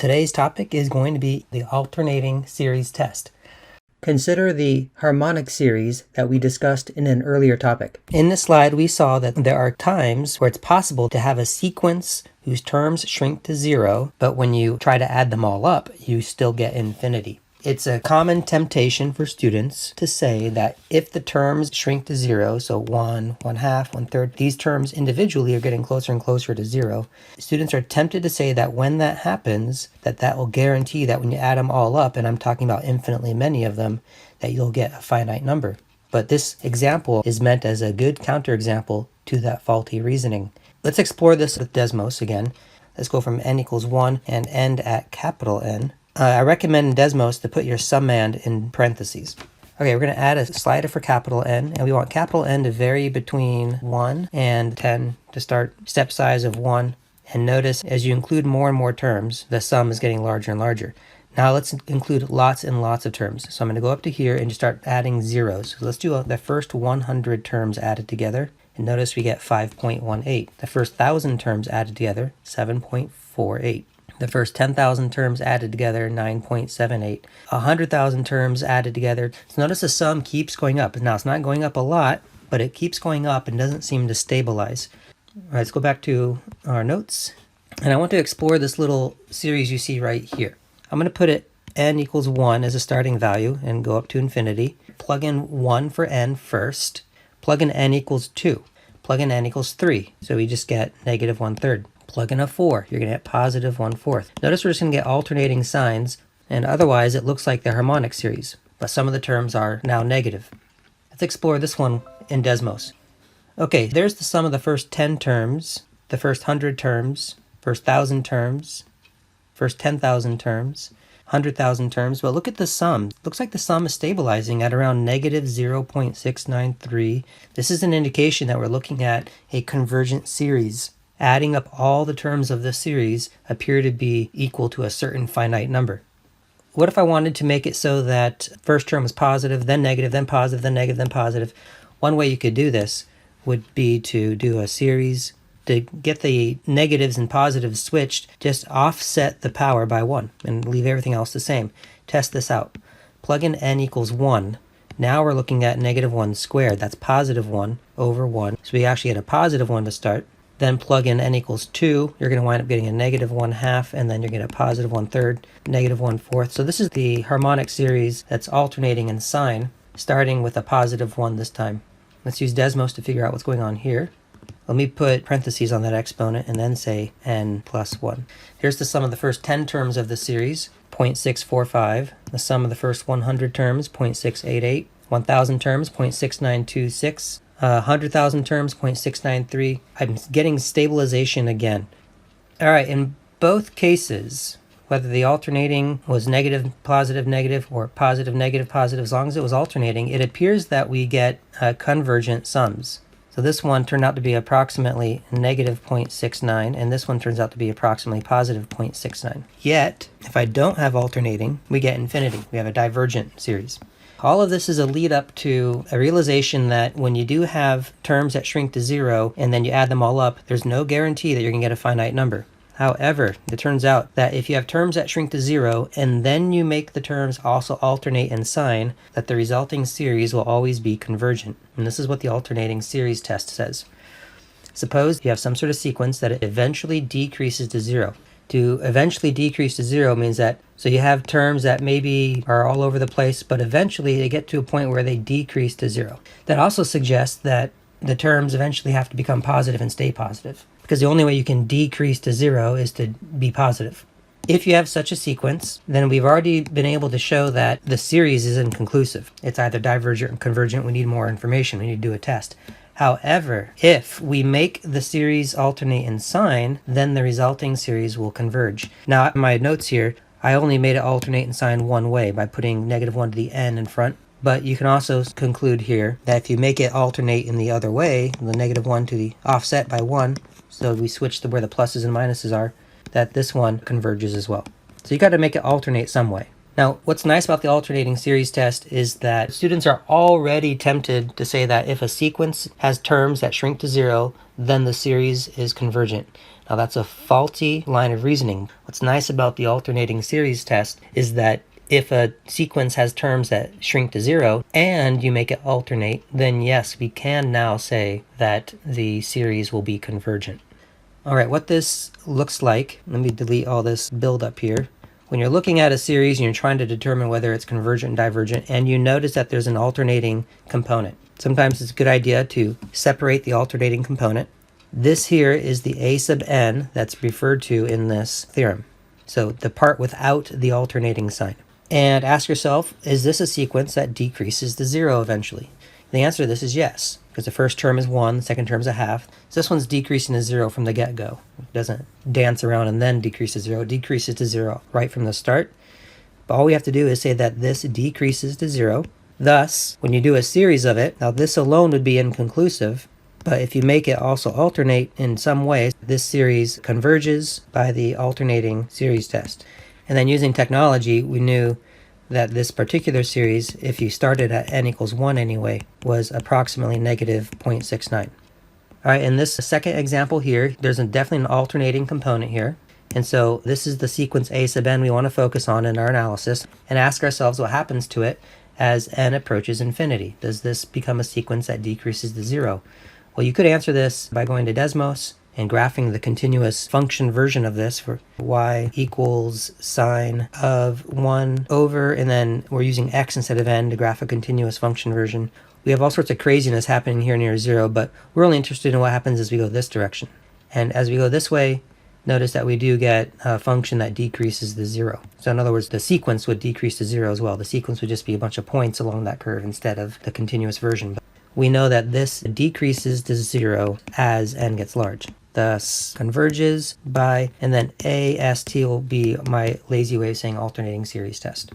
Today's topic is going to be the alternating series test. Consider the harmonic series that we discussed in an earlier topic. In this slide, we saw that there are times where it's possible to have a sequence whose terms shrink to zero, but when you try to add them all up, you still get infinity. It's a common temptation for students to say that if the terms shrink to zero, so 1, 1/2, 1/3, these terms individually are getting closer and closer to zero. Students are tempted to say that when that happens, that will guarantee that when you add them all up, and I'm talking about infinitely many of them, that you'll get a finite number. But this example is meant as a good counterexample to that faulty reasoning. Let's explore this with Desmos again. Let's go from n equals 1 and end at capital N. I recommend in Desmos to put your summand in parentheses. Okay, we're going to add a slider for capital N, and we want capital N to vary between 1 and 10 to start step size of 1. And notice as you include more and more terms, the sum is getting larger and larger. Now let's include lots and lots of terms. So I'm going to go up to here and just start adding zeros. So let's do the first 100 terms added together. And notice we get 5.18. The first 1,000 terms added together, 7.48. The first 10,000 terms added together, 9.78. 100,000 terms added together. So notice the sum keeps going up. Now it's not going up a lot, but it keeps going up and doesn't seem to stabilize. All right, let's go back to our notes. And I want to explore this little series you see right here. I'm going to put it n equals 1 as a starting value and go up to infinity. Plug in 1 for n first. Plug in n equals 2. Plug in n equals 3. So we just get negative 1/3. Plug in a 4, you're going to get positive 1/4. Notice we're just going to get alternating signs, and otherwise it looks like the harmonic series, but some of the terms are now negative. Let's explore this one in Desmos. Okay, there's the sum of the first 10 terms, the first 100 terms, first 1,000 terms, first 10,000 terms, 100,000 terms. But look at the sum. Looks like the sum is stabilizing at around negative 0.693. This is an indication that we're looking at a convergent series. Adding up all the terms of this series appear to be equal to a certain finite number. What if I wanted to make it so that first term was positive, then negative, then positive, then negative, then positive? One way you could do this would be to do a series. To get the negatives and positives switched, just offset the power by 1 and leave everything else the same. Test this out. Plug in n equals 1. Now we're looking at negative 1 squared. That's positive 1 over 1. So we actually get a positive 1 to start. Then plug in n equals 2, you're going to wind up getting a negative 1/2, and then you're going to get a positive 1/3, negative 1/4. So this is the harmonic series that's alternating in sign, starting with a positive 1 this time. Let's use Desmos to figure out what's going on here. Let me put parentheses on that exponent and then say n plus 1. Here's the sum of the first 10 terms of the series, 0.645. The sum of the first 100 terms, 0.688. 1,000 terms, 0.6926. 100,000 terms, 0.693. I'm getting stabilization again. All right, in both cases, whether the alternating was negative, negative, or positive, negative, positive, as long as it was alternating, it appears that we get convergent sums. So this one turned out to be approximately negative 0.69, and this one turns out to be approximately positive 0.69. Yet, if I don't have alternating, we get infinity. We have a divergent series. All of this is a lead up to a realization that when you do have terms that shrink to zero and then you add them all up, there's no guarantee that you're going to get a finite number. However, it turns out that if you have terms that shrink to zero and then you make the terms also alternate in sign, that the resulting series will always be convergent. And this is what the alternating series test says. Suppose you have some sort of sequence that eventually decreases to zero. To eventually decrease to zero means that, so you have terms that maybe are all over the place, but eventually they get to a point where they decrease to zero. That also suggests that the terms eventually have to become positive and stay positive, because the only way you can decrease to zero is to be positive. If you have such a sequence, then we've already been able to show that the series is inconclusive. It's either divergent or convergent. We need more information. We need to do a test. However, if we make the series alternate in sign, then the resulting series will converge. Now, in my notes here, I only made it alternate in sign one way by putting negative 1 to the n in front. But you can also conclude here that if you make it alternate in the other way, the negative 1 to the offset by 1, so we switch to where the pluses and minuses are, that this one converges as well. So you got to make it alternate some way. Now, what's nice about the alternating series test is that students are already tempted to say that if a sequence has terms that shrink to zero, then the series is convergent. Now, that's a faulty line of reasoning. What's nice about the alternating series test is that if a sequence has terms that shrink to zero and you make it alternate, then yes, we can now say that the series will be convergent. All right, what this looks like, let me delete all this buildup here. When you're looking at a series and you're trying to determine whether it's convergent and divergent, and you notice that there's an alternating component, sometimes it's a good idea to separate the alternating component. This here is the a sub n that's referred to in this theorem. So the part without the alternating sign. And ask yourself, is this a sequence that decreases to zero eventually? The answer to this is yes, because the first term is 1, the second term is a half. So this one's decreasing to 0 from the get-go. It doesn't dance around and then decrease to 0. It decreases to 0 right from the start. But all we have to do is say that this decreases to 0. Thus, when you do a series of it, now this alone would be inconclusive, but if you make it also alternate in some way, this series converges by the alternating series test. And then using technology, we knew that this particular series, if you started at n equals 1 anyway, was approximately negative 0.69. All right, in this second example here, there's definitely an alternating component here. And so this is the sequence a sub n we want to focus on in our analysis and ask ourselves what happens to it as n approaches infinity. Does this become a sequence that decreases to 0? Well, you could answer this by going to Desmos and graphing the continuous function version of this for y equals sine of 1 over, and then we're using x instead of n to graph a continuous function version. We have all sorts of craziness happening here near 0, but we're only interested in what happens as we go this direction. And as we go this way, notice that we do get a function that decreases to 0. So in other words, the sequence would decrease to 0 as well. The sequence would just be a bunch of points along that curve instead of the continuous version. But we know that this decreases to 0 as n gets large. Thus converges by, and then AST will be my lazy way of saying alternating series test.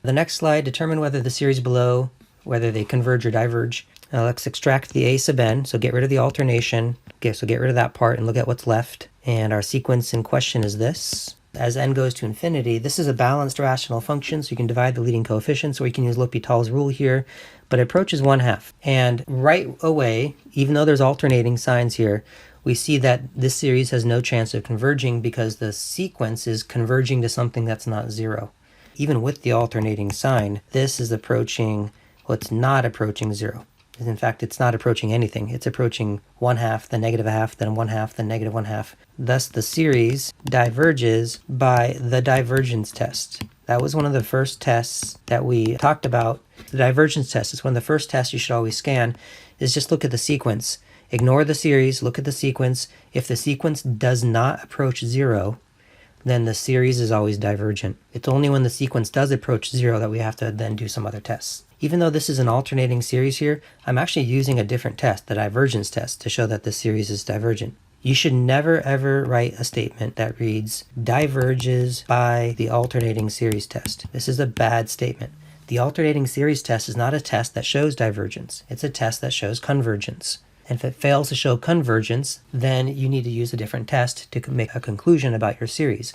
The next slide, determine whether the series below, whether they converge or diverge. Let's extract the a sub n, so get rid of the alternation. Okay, so get rid of that part and look at what's left. And our sequence in question is this. As n goes to infinity, this is a balanced rational function, so you can divide the leading coefficients, or you can use L'Hopital's rule here, but it approaches 1/2. And right away, even though there's alternating signs here, we see that this series has no chance of converging because the sequence is converging to something that's not 0. Even with the alternating sign, this is approaching, well, it's not approaching 0. In fact, it's not approaching anything. It's approaching 1/2, then negative 1/2, then 1/2, then negative 1/2. Thus, the series diverges by the divergence test. That was one of the first tests that we talked about. The divergence test is one of the first tests you should always scan, is just look at the sequence. Ignore the series, look at the sequence. If the sequence does not approach 0, then the series is always divergent. It's only when the sequence does approach 0 that we have to then do some other tests. Even though this is an alternating series here, I'm actually using a different test, the divergence test, to show that the series is divergent. You should never ever write a statement that reads diverges by the alternating series test. This is a bad statement. The alternating series test is not a test that shows divergence. It's a test that shows convergence. And if it fails to show convergence, then you need to use a different test to make a conclusion about your series.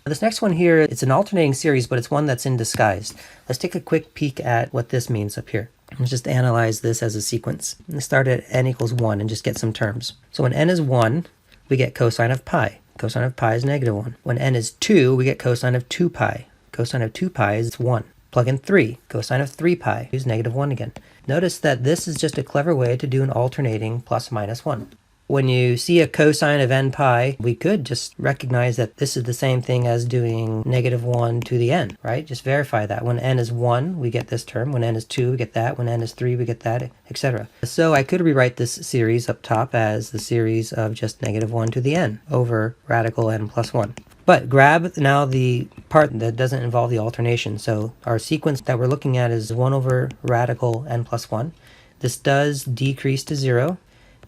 This next one here, it's an alternating series, but it's one that's in disguise. Let's take a quick peek at what this means up here. Let's just analyze this as a sequence. Let's start at n equals 1 and just get some terms. So when n is 1, we get cosine of pi. Cosine of pi is negative 1. When n is 2, we get cosine of 2 pi. Cosine of 2 pi is 1. Plug in 3. Cosine of 3 pi is negative 1 again. Notice that this is just a clever way to do an alternating plus minus 1. When you see a cosine of n pi, we could just recognize that this is the same thing as doing negative 1 to the n, right? Just verify that. When n is 1, we get this term. When n is 2, we get that. When n is 3, we get that, etc. So I could rewrite this series up top as the series of just negative 1 to the n over radical n plus 1. But grab now the part that doesn't involve the alternation. So our sequence that we're looking at is 1 over radical n plus 1. This does decrease to 0.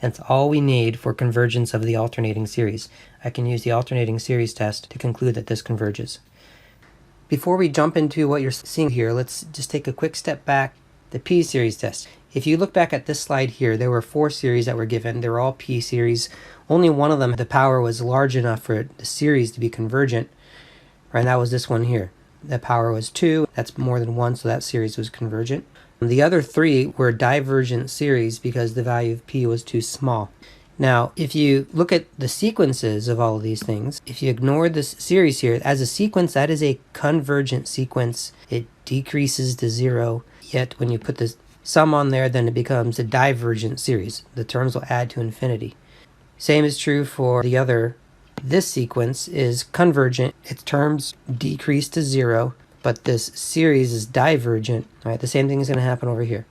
That's all we need for convergence of the alternating series. I can use the alternating series test to conclude that this converges. Before we jump into what you're seeing here, let's just take a quick step back. The p-series test. If you look back at this slide here, there were 4 series that were given. They were all p-series. Only one of them, the power was large enough for the series to be convergent, right? And that was this one here. the power was 2. That's more than 1, so that series was convergent. The other 3 were divergent series because the value of p was too small. Now, if you look at the sequences of all of these things, if you ignore this series here, as a sequence, that is a convergent sequence. It decreases to 0, yet when you put the sum on there, then it becomes a divergent series. The terms will add to infinity. Same is true for the other. This sequence is convergent. Its terms decrease to 0, but this series is divergent. Right? The same thing is going to happen over here.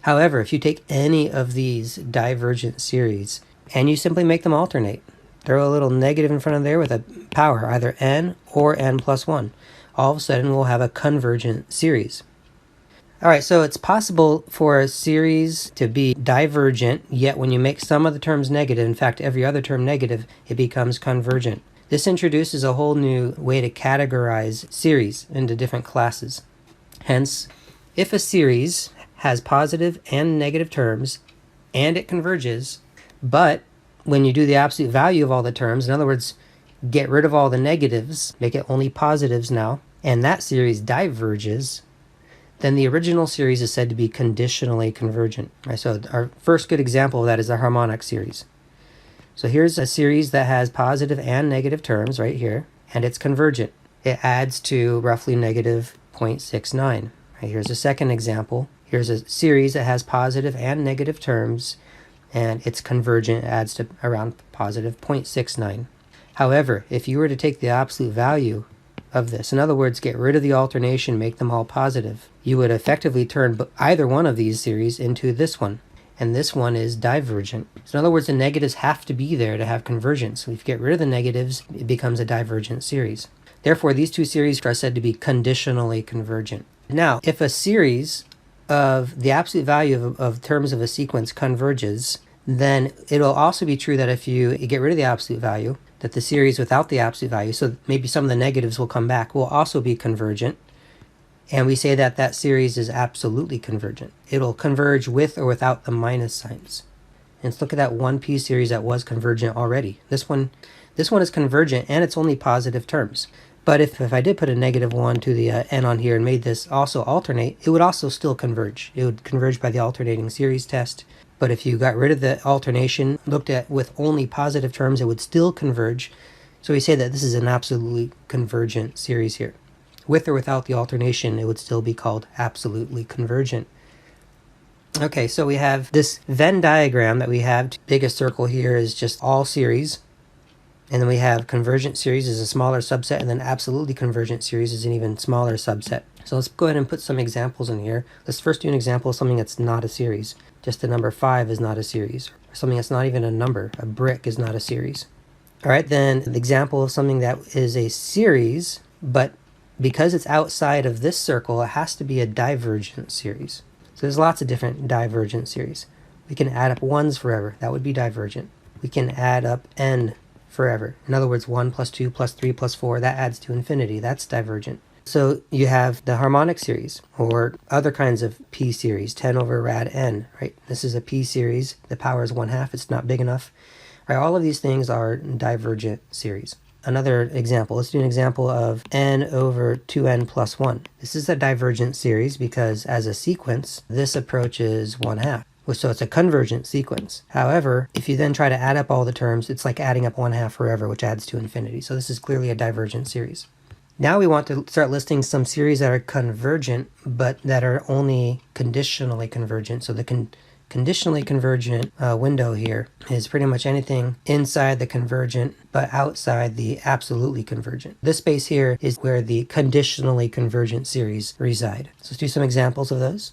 However, if you take any of these divergent series and you simply make them alternate, throw a little negative in front of there with a power, either n or n plus 1, all of a sudden we'll have a convergent series. All right, so it's possible for a series to be divergent, yet when you make some of the terms negative, in fact every other term negative, it becomes convergent. This introduces a whole new way to categorize series into different classes. Hence, if a series has positive and negative terms and it converges, but when you do the absolute value of all the terms, in other words, get rid of all the negatives, make it only positives now, and that series diverges, then the original series is said to be conditionally convergent. Right, so our first good example of that is the harmonic series. So here's a series that has positive and negative terms right here, and it's convergent. It adds to roughly negative 0.69. Right, here's a second example. Here's a series that has positive and negative terms, and it's convergent, adds to around positive 0.69. However, if you were to take the absolute value of this, in other words, get rid of the alternation, make them all positive, you would effectively turn either one of these series into this one, and this one is divergent. So in other words, the negatives have to be there to have convergence. So if you get rid of the negatives, it becomes a divergent series. Therefore, these two series are said to be conditionally convergent. Now, if a series of the absolute value of terms of a sequence converges, then it'll also be true that if you get rid of the absolute value, that the series without the absolute value, so maybe some of the negatives will come back, will also be convergent. And we say that that series is absolutely convergent. It'll converge with or without the minus signs. And let's look at that 1p series that was convergent already. This one is convergent, and it's only positive terms. But if I did put a negative 1 to the n on here and made this also alternate, it would also still converge. It would converge by the alternating series test. But if you got rid of the alternation, looked at with only positive terms, it would still converge. So we say that this is an absolutely convergent series here. With or without the alternation, it would still be called absolutely convergent. Okay, so we have this Venn diagram that we have. Biggest circle here is just all series. And then we have convergent series is a smaller subset, and then absolutely convergent series is an even smaller subset. So let's go ahead and put some examples in here. Let's first do an example of something that's not a series. Just the number 5 is not a series. Or something that's not even a number. A brick is not a series. All right, then the example of something that is a series, but because it's outside of this circle, it has to be a divergent series. So there's lots of different divergent series. We can add up 1s forever. That would be divergent. We can add up n forever. In other words, 1 plus 2 plus 3 plus 4, that adds to infinity. That's divergent. So you have the harmonic series, or other kinds of p series, 10 over rad n, right? This is a p series. The power is 1/2. It's not big enough. Right, all of these things are divergent series. Another example, let's do an example of n over 2n plus 1. This is a divergent series because as a sequence, this approaches 1/2. So it's a convergent sequence. However, if you then try to add up all the terms, it's like adding up 1/2 forever, which adds to infinity. So this is clearly a divergent series. Now we want to start listing some series that are convergent, but that are only conditionally convergent. So the conditionally convergent window here is pretty much anything inside the convergent, but outside the absolutely convergent. This space here is where the conditionally convergent series reside. So let's do some examples of those.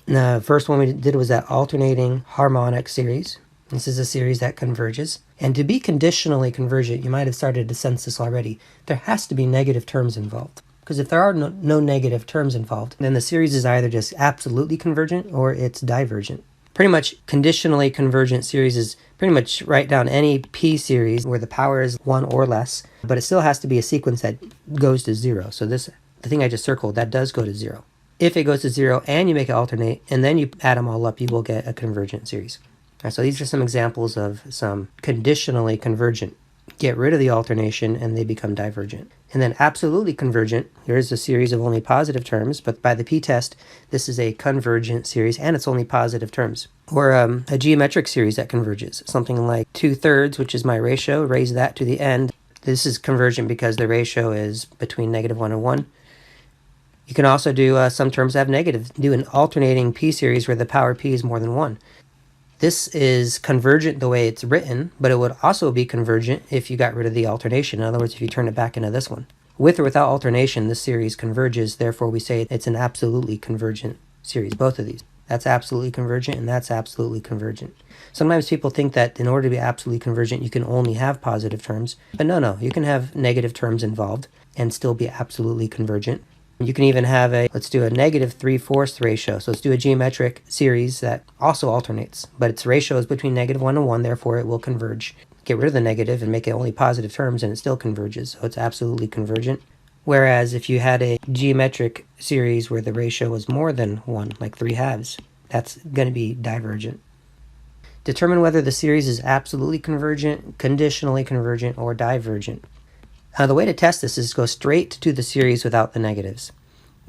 The first one we did was that alternating harmonic series. This is a series that converges. And to be conditionally convergent, you might have started to sense this already, there has to be negative terms involved. Because if there are no negative terms involved, then the series is either just absolutely convergent or it's divergent. Pretty much conditionally convergent series is pretty much write down any p series where the power is 1 or less, but it still has to be a sequence that goes to 0. So the thing I just circled, that does go to 0. If it goes to 0 and you make it alternate, and then you add them all up, you will get a convergent series. All right, so these are some examples of some conditionally convergent. get rid of the alternation, and they become divergent. And then absolutely convergent, here's a series of only positive terms, but by the p-test, this is a convergent series, and it's only positive terms. Or a geometric series that converges, something like 2/3, which is my ratio, raise that to the end. This is convergent because the ratio is between -1 and 1. You can also do some terms that have negative, do an alternating p-series where the power p is more than 1. This is convergent the way it's written, but it would also be convergent if you got rid of the alternation. In other words, if you turn it back into this one. With or without alternation, this series converges, therefore we say it's an absolutely convergent series, both of these. That's absolutely convergent, and that's absolutely convergent. Sometimes people think that in order to be absolutely convergent, you can only have positive terms, but no, you can have negative terms involved and still be absolutely convergent. You can even have let's do a -3/4 ratio. So let's do a geometric series that also alternates, but its ratio is between -1 and 1, therefore it will converge. Get rid of the negative and make it only positive terms, and it still converges, so it's absolutely convergent. Whereas if you had a geometric series where the ratio was more than 1, like 3/2, that's going to be divergent. Determine whether the series is absolutely convergent, conditionally convergent, or divergent. The way to test this is to go straight to the series without the negatives.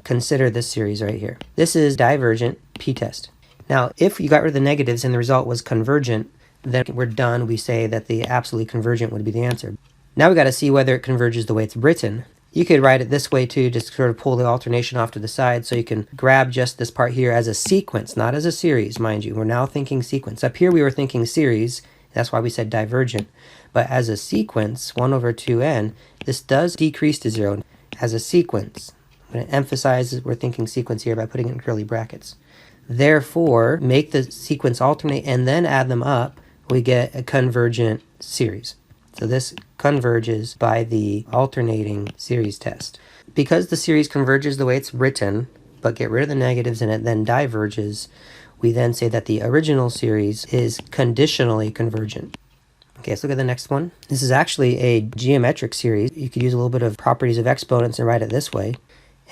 Consider this series right here. This is divergent p-test. Now, if you got rid of the negatives and the result was convergent, then we're done. We say that the absolutely convergent would be the answer. Now we got to see whether it converges the way it's written. You could write it this way too, just sort of pull the alternation off to the side, so you can grab just this part here as a sequence, not as a series, mind you. We're now thinking sequence. Up here we were thinking series, that's why we said divergent. But as a sequence, 1/2n, this does decrease to 0 as a sequence. I'm going to emphasize that we're thinking sequence here by putting it in curly brackets. Therefore, make the sequence alternate and then add them up, we get a convergent series. So this converges by the alternating series test. Because the series converges the way it's written, but get rid of the negatives and it then diverges, we then say that the original series is conditionally convergent. Okay, let's look at the next one. This is actually a geometric series. You could use a little bit of properties of exponents and write it this way.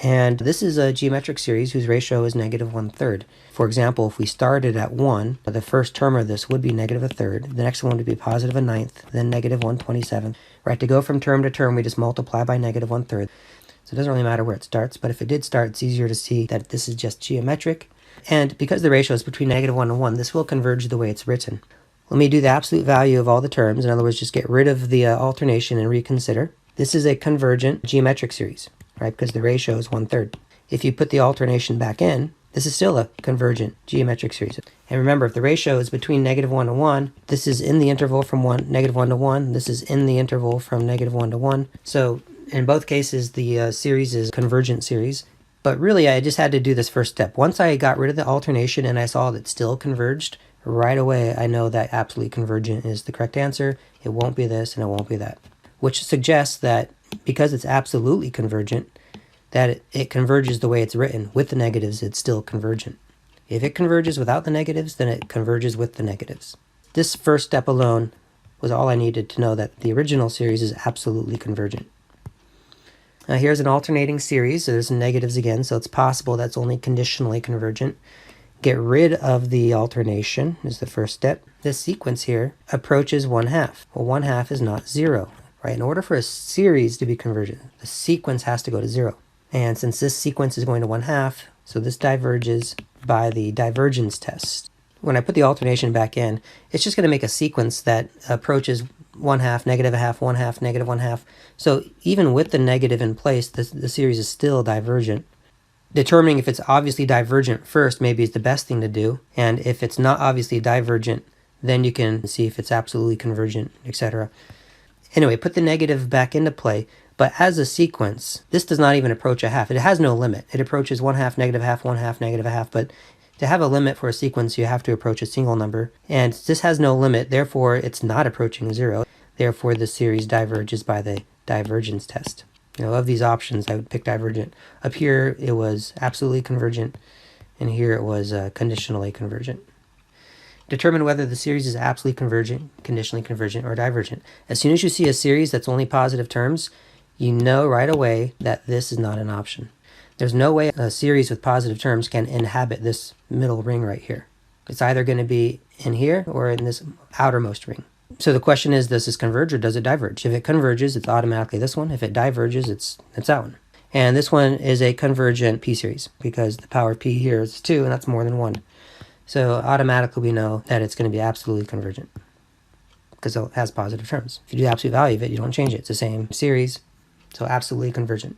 And this is a geometric series whose ratio is -1/3. For example, if we started at 1, the first term of this would be -1/3. The next one would be +1/9, then -1/27. Right, to go from term to term, we just multiply by -1/3. So it doesn't really matter where it starts, but if it did start, it's easier to see that this is just geometric. And because the ratio is between -1 and 1, this will converge the way it's written. Let me do the absolute value of all the terms. In other words, just get rid of the alternation and reconsider. This is a convergent geometric series, right? Because the ratio is 1/3. If you put the alternation back in, this is still a convergent geometric series. And remember, if the ratio is between -1 and 1, this is in the interval from -1 to 1. This is in the interval from -1 to 1. So in both cases, the series is convergent series. But really, I just had to do this first step. Once I got rid of the alternation and I saw that it still converged, right away I know that absolutely convergent is the correct answer. It won't be this and it won't be that. Which suggests that because it's absolutely convergent, that it converges the way it's written. With the negatives, it's still convergent. If it converges without the negatives, then it converges with the negatives. This first step alone was all I needed to know that the original series is absolutely convergent. Now here's an alternating series, so there's negatives again, so it's possible that's only conditionally convergent. Get rid of the alternation is the first step. This sequence here approaches 1/2. Well, 1/2 is not 0, right? In order for a series to be convergent, the sequence has to go to 0. And since this sequence is going to 1/2, so this diverges by the divergence test. When I put the alternation back in, it's just going to make a sequence that approaches 1/2, -1/2, 1/2, -1/2. So even with the negative in place, the series is still divergent. Determining if it's obviously divergent first maybe is the best thing to do. And if it's not obviously divergent, then you can see if it's absolutely convergent, etc. Anyway, put the negative back into play. But as a sequence, this does not even approach 1/2. It has no limit. It approaches 1/2, -1/2, 1/2, -1/2. But to have a limit for a sequence, you have to approach a single number. And this has no limit, therefore it's not approaching 0. Therefore the series diverges by the divergence test. Of these options, I would pick divergent. Up here, it was absolutely convergent, and here it was conditionally convergent. Determine whether the series is absolutely convergent, conditionally convergent, or divergent. As soon as you see a series that's only positive terms, you know right away that this is not an option. There's no way a series with positive terms can inhabit this middle ring right here. It's either going to be in here or in this outermost ring. So the question is, does this converge or does it diverge? If it converges, it's automatically this one. If it diverges, it's that one. And this one is a convergent p-series because the power of p here is 2, and that's more than 1. So automatically we know that it's going to be absolutely convergent because it has positive terms. If you do the absolute value of it, you don't change it. It's the same series, so absolutely convergent.